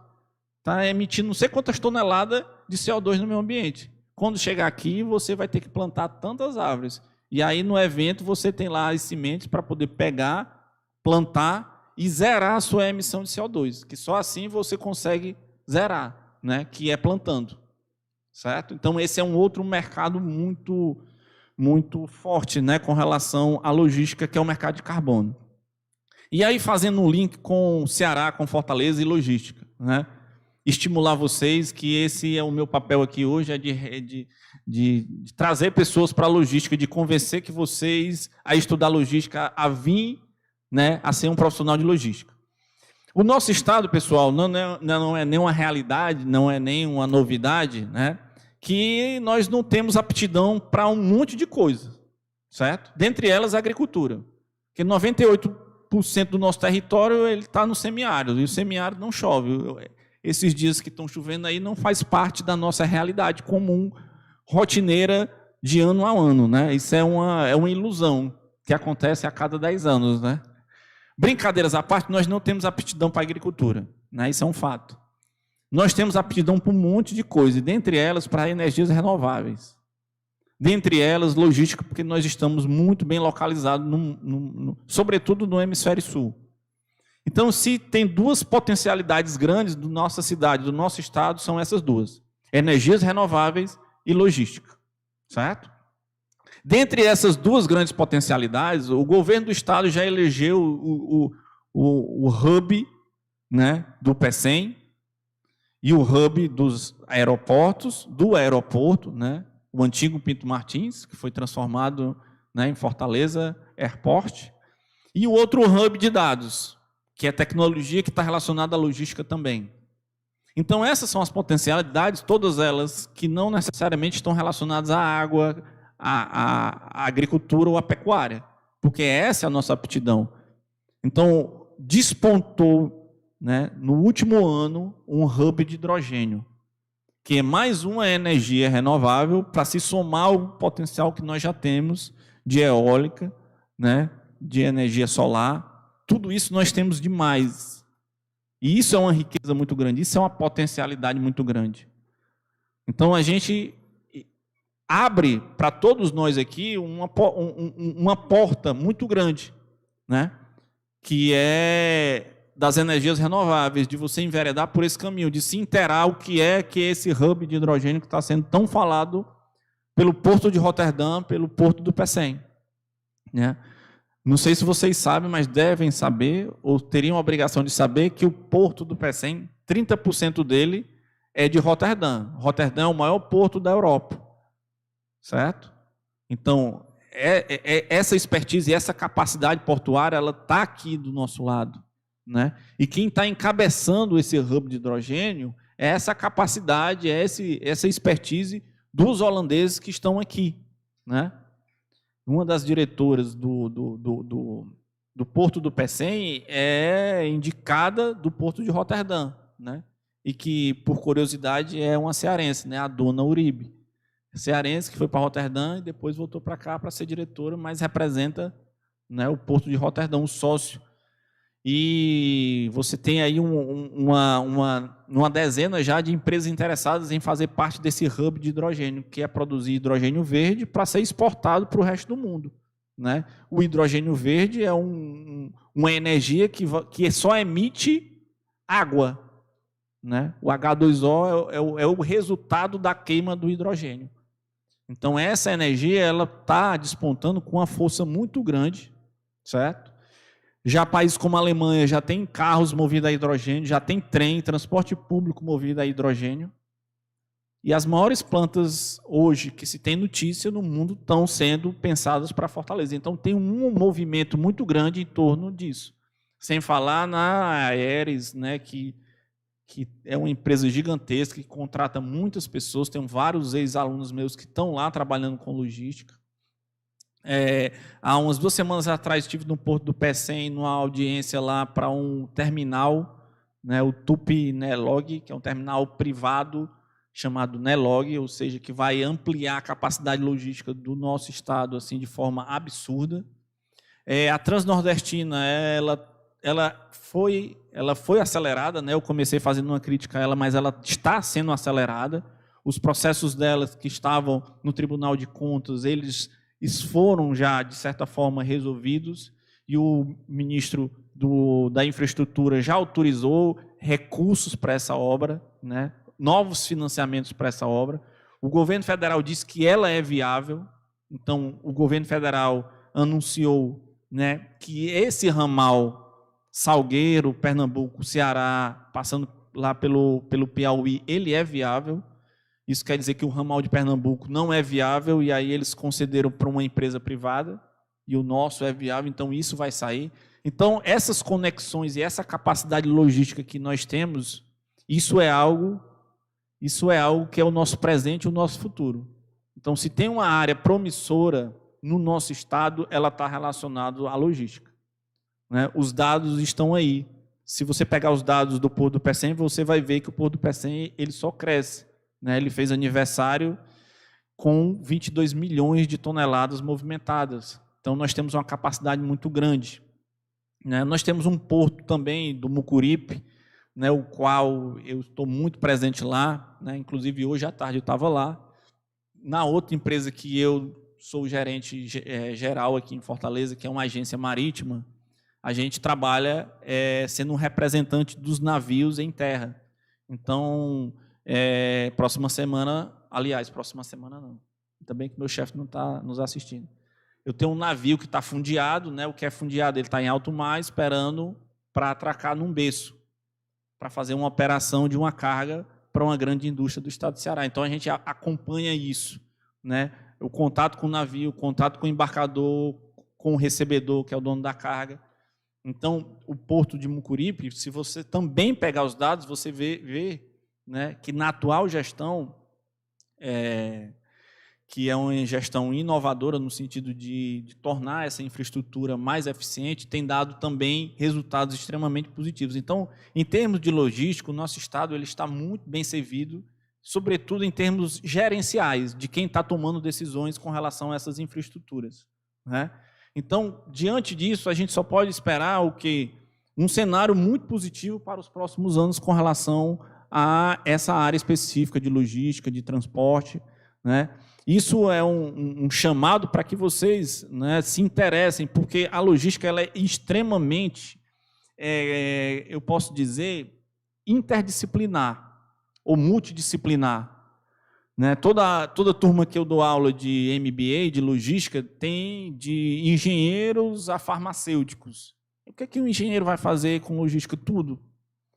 Está emitindo não sei quantas toneladas de CO2 no meio ambiente. Quando chegar aqui, você vai ter que plantar tantas árvores. E aí, no evento, você tem lá as sementes para poder pegar, plantar e zerar a sua emissão de CO2, que só assim você consegue zerar, né? Que é plantando. Certo? Então, esse é um outro mercado muito, muito forte, né? Com relação à logística, que é o mercado de carbono. E aí, fazendo um link com Ceará, com Fortaleza e logística, né? Estimular vocês, que esse é o meu papel aqui hoje, é de trazer pessoas para a logística, de convencer que vocês a estudar logística, a vir, né, a ser um profissional de logística. O nosso estado, pessoal, não é nenhuma realidade, não é nenhuma novidade, né, que nós não temos aptidão para um monte de coisa, certo? Dentre elas, a agricultura, porque 98% do nosso território está no semiárido, e o semiárido não chove. Esses dias que estão chovendo aí não faz parte da nossa realidade comum, rotineira, de ano a ano, né? Isso é uma ilusão que acontece a cada 10 anos, né? Brincadeiras à parte, nós não temos aptidão para a agricultura, né? Isso é um fato. Nós temos aptidão para um monte de coisa, e dentre elas para energias renováveis. Dentre elas, logística, porque nós estamos muito bem localizados, sobretudo no hemisfério sul. Então, se tem duas potencialidades grandes da nossa cidade, do nosso estado, são essas duas: energias renováveis e logística, certo? Dentre essas duas grandes potencialidades, o governo do estado já elegeu o hub, né, do PECEM e o hub dos aeroportos, do aeroporto, né, o antigo Pinto Martins, que foi transformado, né, em Fortaleza Airport, e o outro hub de dados, que é tecnologia que está relacionada à logística também. Então, essas são as potencialidades, todas elas que não necessariamente estão relacionadas à água, à agricultura ou à pecuária, porque essa é a nossa aptidão. Então, despontou, né, no último ano um hub de hidrogênio, que é mais uma energia renovável para se somar ao potencial que nós já temos de eólica, né, de energia solar. Tudo isso nós temos demais. E isso é uma riqueza muito grande, isso é uma potencialidade muito grande. Então, a gente abre para todos nós aqui uma porta muito grande, né? Que é das energias renováveis, de você enveredar por esse caminho, de se inteirar o que é esse hub de hidrogênio que está sendo tão falado pelo Porto de Roterdã, pelo Porto do PECEM, né? Não sei se vocês sabem, mas devem saber, ou teriam a obrigação de saber, que o Porto do PECEM, 30% dele é de Roterdã. Roterdã é o maior porto da Europa. Certo? Então, essa expertise e essa capacidade portuária, ela está aqui do nosso lado, né? E quem está encabeçando esse hub de hidrogênio é essa capacidade, essa expertise dos holandeses que estão aqui, né? Uma das diretoras do Porto do PECEM é indicada do Porto de Roterdã, né? E que, por curiosidade, é uma cearense, né? A dona Uribe. Cearense, que foi para Roterdã e depois voltou para cá para ser diretora, mas representa, né, o Porto de Roterdã, um sócio. E você tem aí uma dezena já de empresas interessadas em fazer parte desse hub de hidrogênio, que é produzir hidrogênio verde para ser exportado para o resto do mundo, né? O hidrogênio verde é uma energia que só emite água, né? O H2O é o resultado da queima do hidrogênio. Então, essa energia ela está despontando com uma força muito grande, certo? Já países como a Alemanha já tem carros movidos a hidrogênio, já tem trem, transporte público movido a hidrogênio. E as maiores plantas hoje que se tem notícia no mundo estão sendo pensadas para Fortaleza. Então, tem um movimento muito grande em torno disso. Sem falar na Aeres, né, que é uma empresa gigantesca, que contrata muitas pessoas, tem vários ex-alunos meus que estão lá trabalhando com logística. Há umas 2 semanas atrás estive no Porto do PECEM, numa audiência lá para um terminal, né, o Tupi-Nelog, que é um terminal privado chamado Nelog, ou seja, que vai ampliar a capacidade logística do nosso estado assim, de forma absurda. A Transnordestina, ela foi acelerada, né? Eu comecei fazendo uma crítica a ela, mas ela está sendo acelerada. Os processos dela que estavam no Tribunal de Contas, eles foram já, de certa forma, resolvidos, e o ministro da Infraestrutura já autorizou recursos para essa obra, né? Novos financiamentos para essa obra. O governo federal disse que ela é viável, então o governo federal anunciou, né, que esse ramal Salgueiro, Pernambuco, Ceará, passando lá pelo Piauí, ele é viável. Isso quer dizer que o ramal de Pernambuco não é viável, e aí eles concederam para uma empresa privada, e o nosso é viável, então isso vai sair. Então, essas conexões e essa capacidade logística que nós temos, isso é algo que é o nosso presente e o nosso futuro. Então, se tem uma área promissora no nosso estado, ela está relacionada à logística. Né? Os dados estão aí. Se você pegar os dados do Porto do PECEM, você vai ver que o Porto do PECEM ele só cresce, né? Ele fez aniversário com 22 milhões de toneladas movimentadas. Então, nós temos uma capacidade muito grande. Né? Nós temos um porto também do Mucuripe, né, o qual eu estou muito presente lá, né? Inclusive hoje à tarde eu estava lá. Na outra empresa que eu sou gerente geral aqui em Fortaleza, que é uma agência marítima, a gente trabalha sendo um representante dos navios em terra. Então, próxima semana não, ainda bem que meu chefe não está nos assistindo. Eu tenho um navio que está fundeado, né? O que é fundeado, ele está em alto mar, esperando para atracar num berço, para fazer uma operação de uma carga para uma grande indústria do estado de Ceará. Então, a gente acompanha isso, né? O contato com o navio, o contato com o embarcador, com o recebedor, que é o dono da carga. Então, o porto de Mucuripe, se você também pegar os dados, você vê, né, que na atual gestão, que é uma gestão inovadora no sentido de tornar essa infraestrutura mais eficiente, tem dado também resultados extremamente positivos. Então, em termos de logística, o nosso estado ele está muito bem servido, sobretudo em termos gerenciais, de quem está tomando decisões com relação a essas infraestruturas, né? Então, diante disso, a gente só pode esperar o quê? Um cenário muito positivo para os próximos anos com relação a essa área específica de logística, de transporte, né? Isso é um chamado para que vocês, né, se interessem, porque a logística ela é extremamente, eu posso dizer, interdisciplinar ou multidisciplinar. Né? Toda turma que eu dou aula de MBA, de logística, tem de engenheiros a farmacêuticos. O que é que um engenheiro vai fazer com logística? Tudo.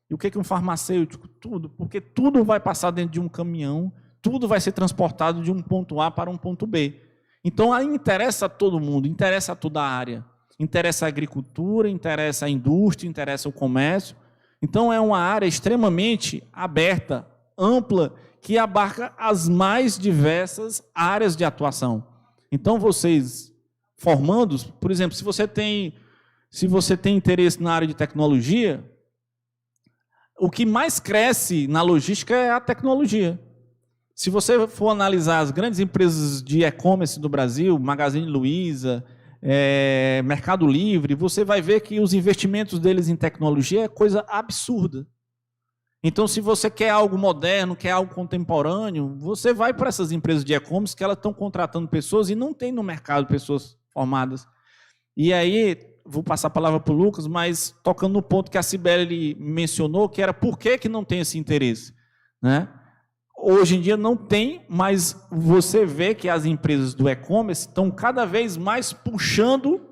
E o que é que um farmacêutico? Tudo. Porque tudo vai passar dentro de um caminhão, tudo vai ser transportado de um ponto A para um ponto B. Então, aí interessa a todo mundo, interessa a toda a área. Interessa a agricultura, interessa a indústria, interessa o comércio. Então, é uma área extremamente aberta, ampla, que abarca as mais diversas áreas de atuação. Então, vocês, formandos, por exemplo, se você tem interesse na área de tecnologia, o que mais cresce na logística é a tecnologia. Se você for analisar as grandes empresas de e-commerce do Brasil, Magazine Luiza, Mercado Livre, você vai ver que os investimentos deles em tecnologia é coisa absurda. Então, se você quer algo moderno, quer algo contemporâneo, você vai para essas empresas de e-commerce que elas estão contratando pessoas e não tem no mercado pessoas formadas. E aí, vou passar a palavra para o Lucas, mas tocando no ponto que a Cibele mencionou, que era por que não tem esse interesse, né? Hoje em dia não tem, mas você vê que as empresas do e-commerce estão cada vez mais puxando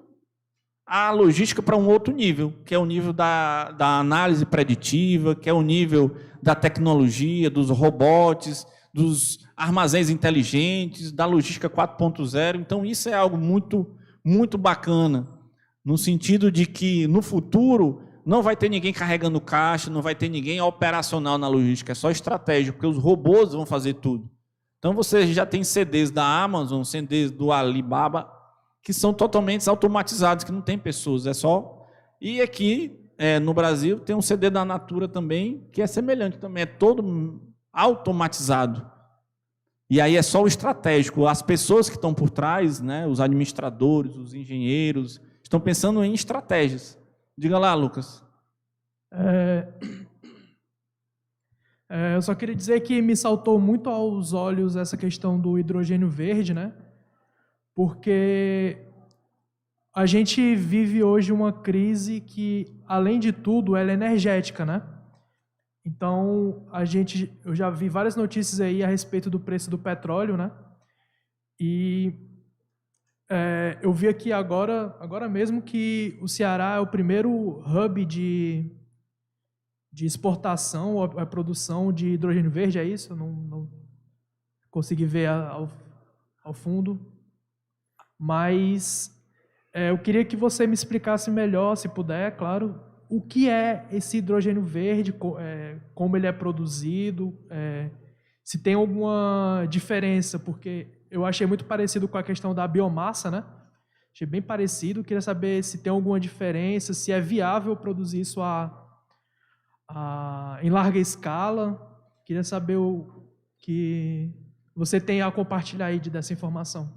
a logística para um outro nível, que é o nível da análise preditiva, que é o nível da tecnologia, dos robots, dos armazéns inteligentes, da logística 4.0. Então, isso é algo muito, muito bacana, no sentido de que, no futuro, não vai ter ninguém carregando caixa, não vai ter ninguém operacional na logística, é só estratégia, porque os robôs vão fazer tudo. Então, você já tem CDs da Amazon, CDs do Alibaba, que são totalmente automatizados, que não tem pessoas, é só... E aqui, no Brasil, tem um CD da Natura também, que é semelhante também, é todo automatizado. E aí é só o estratégico. As pessoas que estão por trás, né, os administradores, os engenheiros, estão pensando em estratégias. Diga lá, Lucas. Eu só queria dizer que me saltou muito aos olhos essa questão do hidrogênio verde, né? Porque a gente vive hoje uma crise que, além de tudo, ela é energética, né? Então, eu já vi várias notícias aí a respeito do preço do petróleo, né? E eu vi aqui agora mesmo que o Ceará é o primeiro hub de exportação ou a produção de hidrogênio verde, é isso? Eu não consegui ver ao fundo. Mas eu queria que você me explicasse melhor, se puder, claro, o que é esse hidrogênio verde, como ele é produzido, se tem alguma diferença, porque eu achei muito parecido com a questão da biomassa, né? Achei bem parecido, queria saber se tem alguma diferença, se é viável produzir isso em larga escala, queria saber você tem a compartilhar aí dessa informação?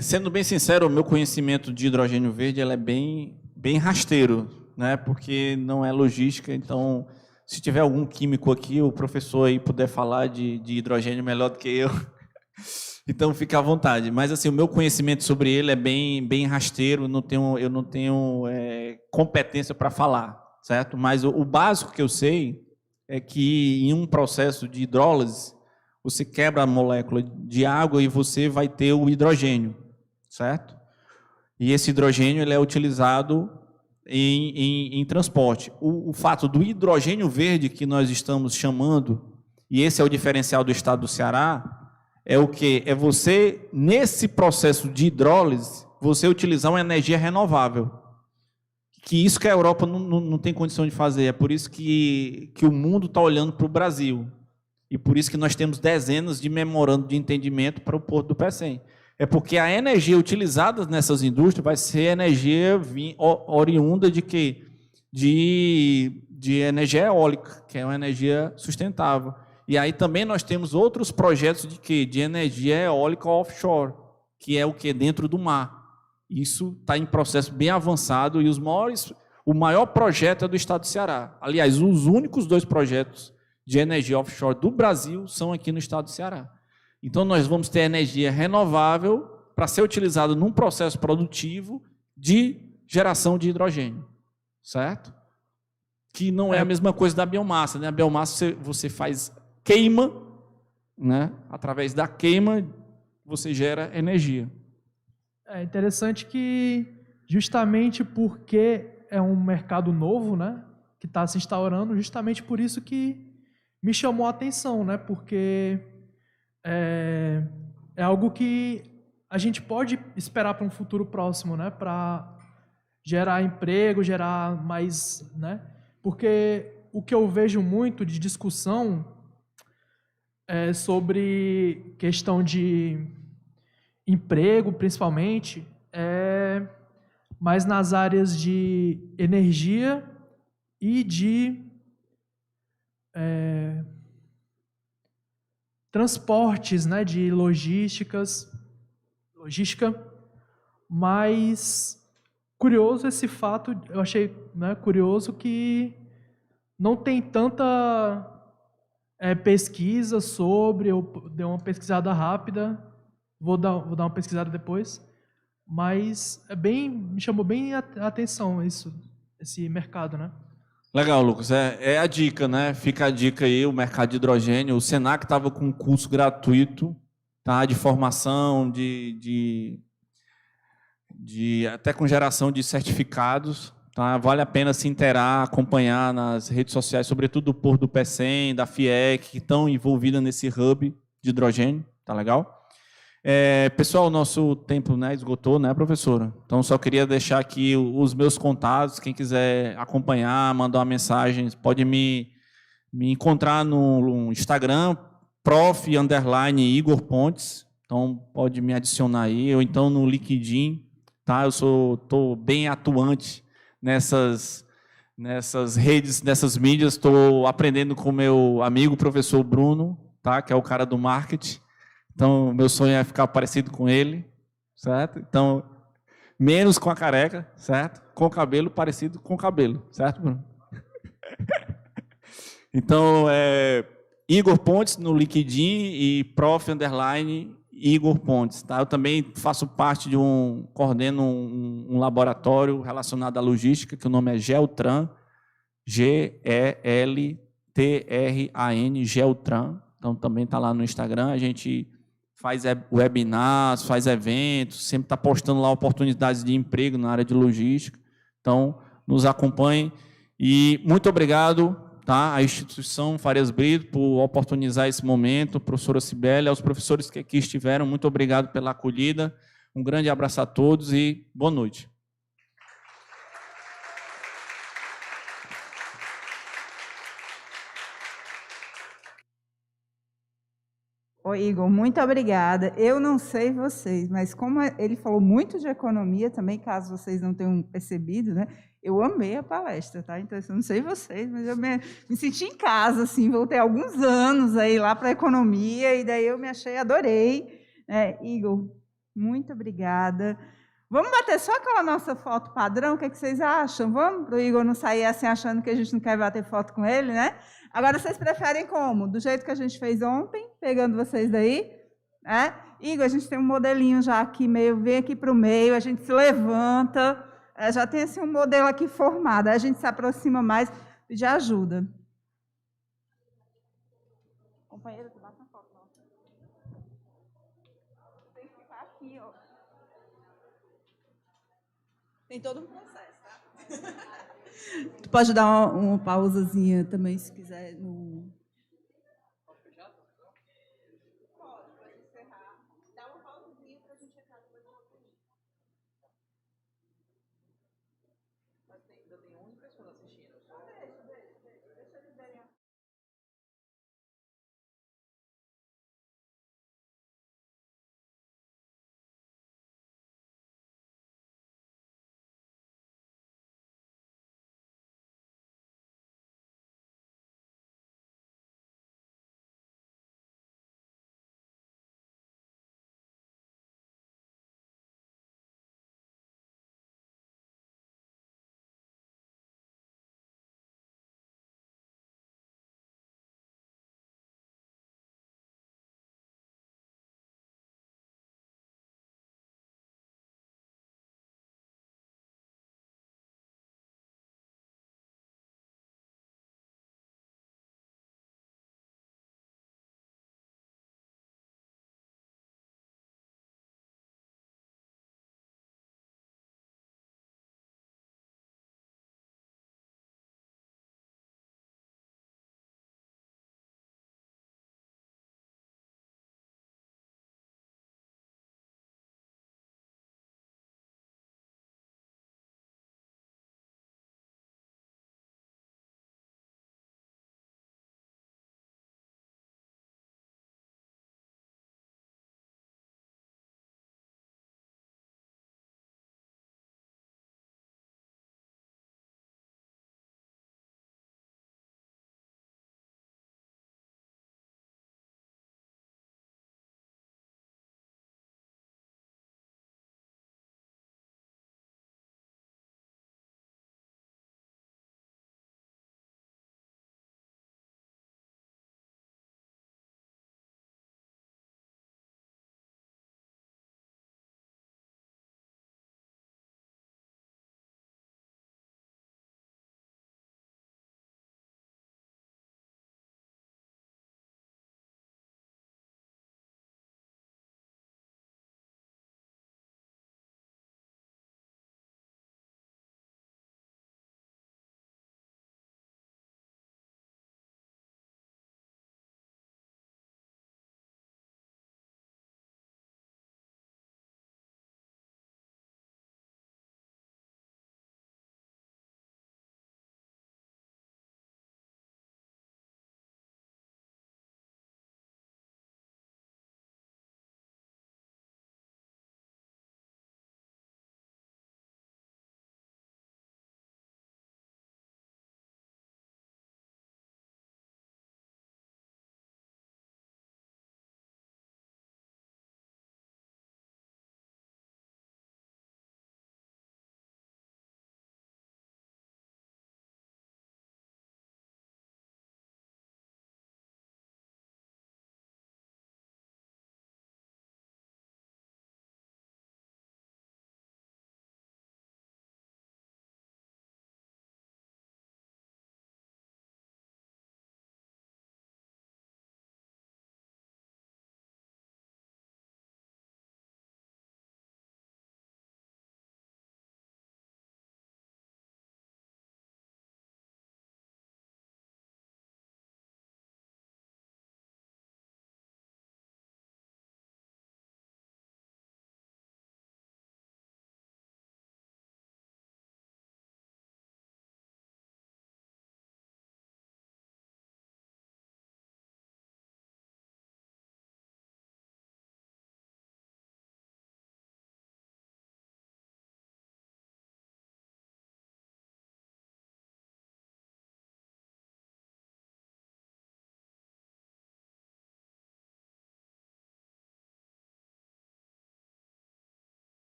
Sendo bem sincero, o meu conhecimento de hidrogênio verde ele é bem rasteiro, né? Porque não é logística. Então, se tiver algum químico aqui, o professor aí puder falar de hidrogênio melhor do que eu, então fica à vontade. Mas assim, o meu conhecimento sobre ele é bem rasteiro. Eu não tenho competência para falar, certo? Mas o básico que eu sei é que em um processo de hidrólise você quebra a molécula de água e você vai ter o hidrogênio, certo? E esse hidrogênio ele é utilizado em transporte. O fato do hidrogênio verde que nós estamos chamando, e esse é o diferencial do estado do Ceará, é o quê? É você, nesse processo de hidrólise, você utilizar uma energia renovável. Que isso que a Europa não tem condição de fazer. É por isso que o mundo está olhando para o Brasil. E por isso que nós temos dezenas de memorando de entendimento para o Porto do Pecém. É porque a energia utilizada nessas indústrias vai ser energia oriunda de quê? De energia eólica, que é uma energia sustentável. E aí também nós temos outros projetos de quê? De energia eólica offshore, que é o que? Dentro do mar. Isso está em processo bem avançado e o maior projeto é do estado do Ceará. Aliás, os únicos 2 projetos de energia offshore do Brasil são aqui no estado do Ceará. Então, nós vamos ter energia renovável para ser utilizada num processo produtivo de geração de hidrogênio, certo? Que não é a mesma coisa da biomassa, né? A biomassa você faz queima, né? Através da queima você gera energia. É interessante que, justamente porque é um mercado novo, né, que está se instaurando, justamente por isso que me chamou a atenção, né, porque é algo que a gente pode esperar para um futuro próximo, né, para gerar emprego, gerar mais, né, porque o que eu vejo muito de discussão é sobre questão de emprego, principalmente, mais nas áreas de energia e de transportes, né, de logística, mas curioso esse fato, eu achei, né, curioso que não tem tanta pesquisa sobre, eu dei uma pesquisada rápida, vou dar uma pesquisada depois, mas me chamou bem a atenção esse mercado, né? Legal, Lucas. É a dica, né? Fica a dica aí, o mercado de hidrogênio. O Senac estava com um curso gratuito, tá? De formação, até com geração de certificados. Tá? Vale a pena se inteirar, acompanhar nas redes sociais, sobretudo do Porto do Pecém, da FIEC, que estão envolvidas nesse hub de hidrogênio. Tá legal? Pessoal, nosso tempo, né, esgotou, né, professora? Então, só queria deixar aqui os meus contatos. Quem quiser acompanhar, mandar uma mensagem, pode me encontrar no Instagram, prof_Igor Pontes. Então, pode me adicionar aí, ou então no LinkedIn. Tá? Eu estou bem atuante nessas redes, nessas mídias. Estou aprendendo com o meu amigo, professor Bruno, tá? Que é o cara do marketing. Então, meu sonho é ficar parecido com ele, certo? Então, menos com a careca, certo? Com o cabelo parecido com o cabelo, certo, Bruno? Então, Igor Pontes no LinkedIn e prof_Igor Pontes, tá? Eu também faço parte coordeno um laboratório relacionado à logística, que o nome é Geltran, Geltran, Geltran. Então, também está lá no Instagram. A gente faz webinars, faz eventos, sempre está postando lá oportunidades de emprego na área de logística. Então, nos acompanhem. E muito obrigado, tá, à instituição Farias Brito por oportunizar esse momento, professora Cibele, aos professores que aqui estiveram, muito obrigado pela acolhida. Um grande abraço a todos e boa noite. Ô, Igor, muito obrigada. Eu não sei vocês, mas como ele falou muito de economia também, caso vocês não tenham percebido, né? Eu amei a palestra, tá? Então, eu não sei vocês, mas eu me senti em casa, assim, voltei alguns anos aí lá para a economia, e daí eu me achei, adorei. Igor, muito obrigada. Vamos bater só aquela nossa foto padrão? O que vocês acham? Vamos para o Igor não sair assim achando que a gente não quer bater foto com ele, né? Agora, vocês preferem como? Do jeito que a gente fez ontem, pegando vocês daí? Igor, a gente tem um modelinho já aqui, vem aqui para o meio, a gente se levanta, já tem assim, um modelo aqui formado, aí a gente se aproxima mais, pedir ajuda. Companheira, tu bate uma foto nossa. Tem que ficar aqui, ó. Tem todo um processo, tá? Tu pode dar uma pausazinha também, se quiser, no...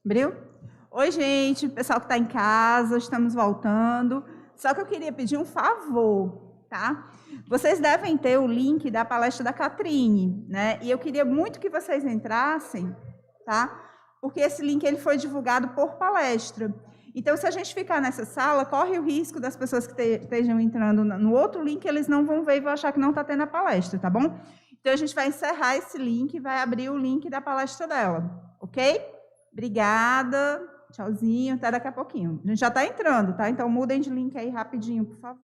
Abriu? Oi, gente, pessoal que está em casa, estamos voltando. Só que eu queria pedir um favor, tá? Vocês devem ter o link da palestra da Catrine, né? E eu queria muito que vocês entrassem, tá? Porque esse link ele foi divulgado por palestra. Então, se a gente ficar nessa sala, corre o risco das pessoas que estejam entrando no outro link, eles não vão ver e vão achar que não está tendo a palestra, tá bom? Então, a gente vai encerrar esse link e vai abrir o link da palestra dela, ok? Obrigada, tchauzinho, até daqui a pouquinho. A gente já está entrando, tá? Então, mudem de link aí rapidinho, por favor.